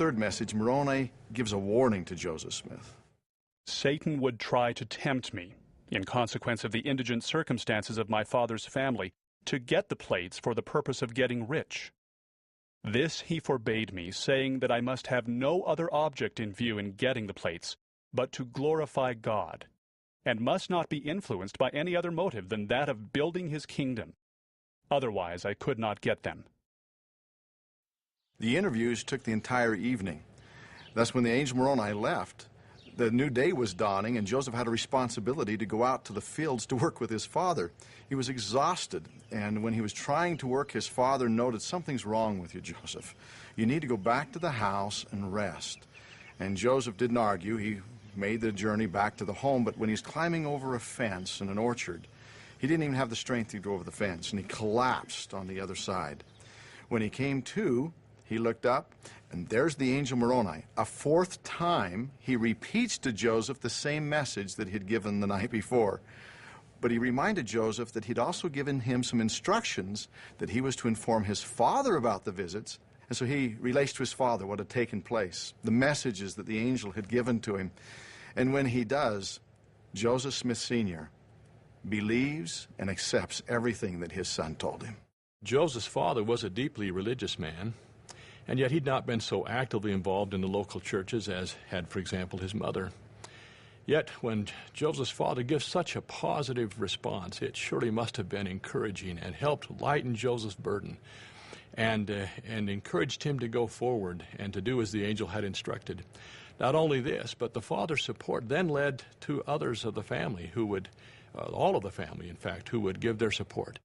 third message, Moroni gives a warning to Joseph Smith. Satan would try to tempt me, in consequence of the indigent circumstances of my father's family, to get the plates for the purpose of getting rich. This he forbade me, saying that I must have no other object in view in getting the plates, but to glorify God, and must not be influenced by any other motive than that of building his kingdom. Otherwise I could not get them. The interviews took the entire evening. Thus, when the angel Moroni left, the new day was dawning, and Joseph had a responsibility to go out to the fields to work with his father. He was exhausted, and when he was trying to work, his father noted, "Something's wrong with you, Joseph. You need to go back to the house and rest." And Joseph didn't argue. He made the journey back to the home, but when he's climbing over a fence in an orchard, he didn't even have the strength to go over the fence, and he collapsed on the other side. When he came to, he looked up, and there's the angel Moroni. A fourth time, he repeats to Joseph the same message that he'd given the night before. But he reminded Joseph that he'd also given him some instructions that he was to inform his father about the visits. And so he relates to his father what had taken place, the messages that the angel had given to him. And when he does, Joseph Smith Sr. believes and accepts everything that his son told him. Joseph's father was a deeply religious man, and yet he'd not been so actively involved in the local churches as had, for example, his mother. Yet when Joseph's father gives such a positive response, it surely must have been encouraging and helped lighten Joseph's burden and encouraged him to go forward and to do as the angel had instructed. Not only this, but the father's support then led to others of the family who would, all of the family, in fact, who would give their support.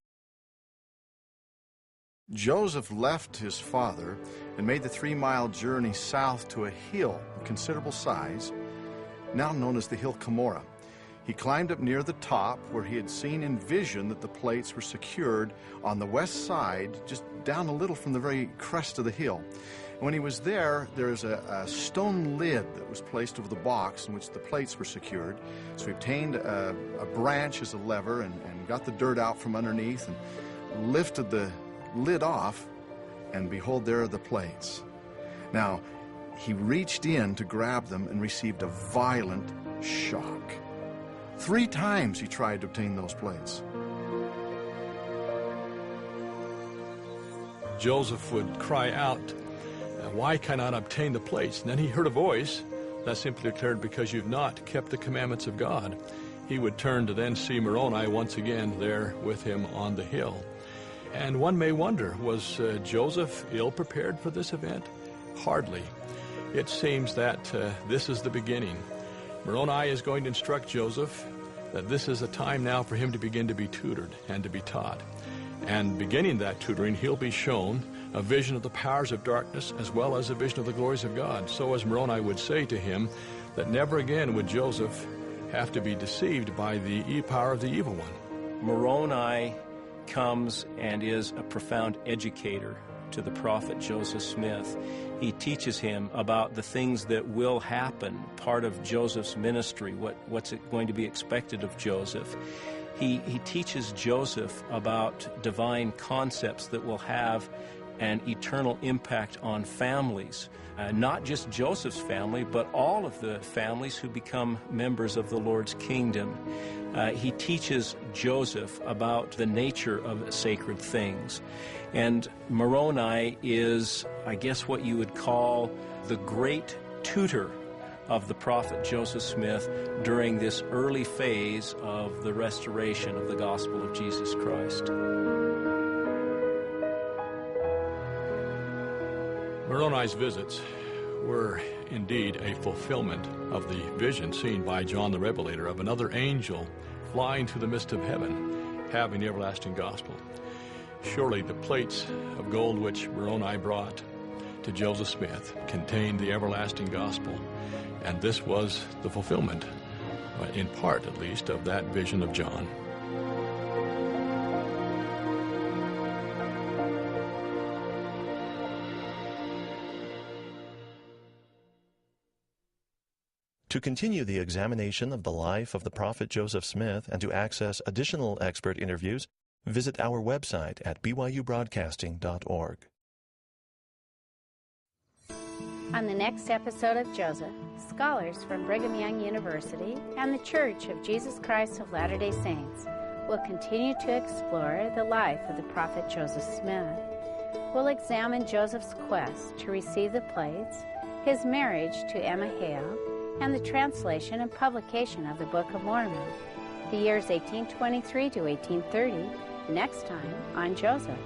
Joseph left his father and made the 3-mile journey south to a hill of considerable size, now known as the hill Cumorah. He climbed up near the top where he had seen in vision that the plates were secured on the west side, just down a little from the very crest of the hill. And when he was there, there's a stone lid that was placed over the box in which the plates were secured. So he obtained a branch as a lever and got the dirt out from underneath and lifted the lid off, and behold, there are the plates. Now, he reached in to grab them and received a violent shock. 3 times he tried to obtain those plates. Joseph would cry out, "Why cannot I obtain the plates?" And then he heard a voice that simply declared, "Because you've not kept the commandments of God." He would turn to then see Moroni once again there with him on the hill. And one may wonder, was Joseph ill-prepared for this event? Hardly. It seems that this is the beginning. Moroni is going to instruct Joseph that this is a time now for him to begin to be tutored and to be taught. And beginning that tutoring, he'll be shown a vision of the powers of darkness as well as a vision of the glories of God. So as Moroni would say to him, that never again would Joseph have to be deceived by the power of the evil one. Moroni comes and is a profound educator to the prophet Joseph Smith. He teaches him about the things that will happen, part of Joseph's ministry, what's going to be expected of Joseph. He teaches Joseph about divine concepts that will have an eternal impact on families. Not just Joseph's family, but all of the families who become members of the Lord's kingdom. He teaches Joseph about the nature of sacred things. And Moroni is, I guess, what you would call the great tutor of the prophet Joseph Smith during this early phase of the restoration of the gospel of Jesus Christ. Moroni's visits were indeed a fulfillment of the vision seen by John the Revelator of another angel flying through the midst of heaven, having the everlasting gospel. Surely the plates of gold which Moroni brought to Joseph Smith contained the everlasting gospel, and this was the fulfillment, in part at least, of that vision of John. To continue the examination of the life of the prophet Joseph Smith and to access additional expert interviews, visit our website at byubroadcasting.org. On the next episode of Joseph, scholars from Brigham Young University and the Church of Jesus Christ of Latter-day Saints will continue to explore the life of the prophet Joseph Smith. We'll examine Joseph's quest to receive the plates, his marriage to Emma Hale, and the translation and publication of the Book of Mormon, the years 1823 to 1830, next time on Joseph.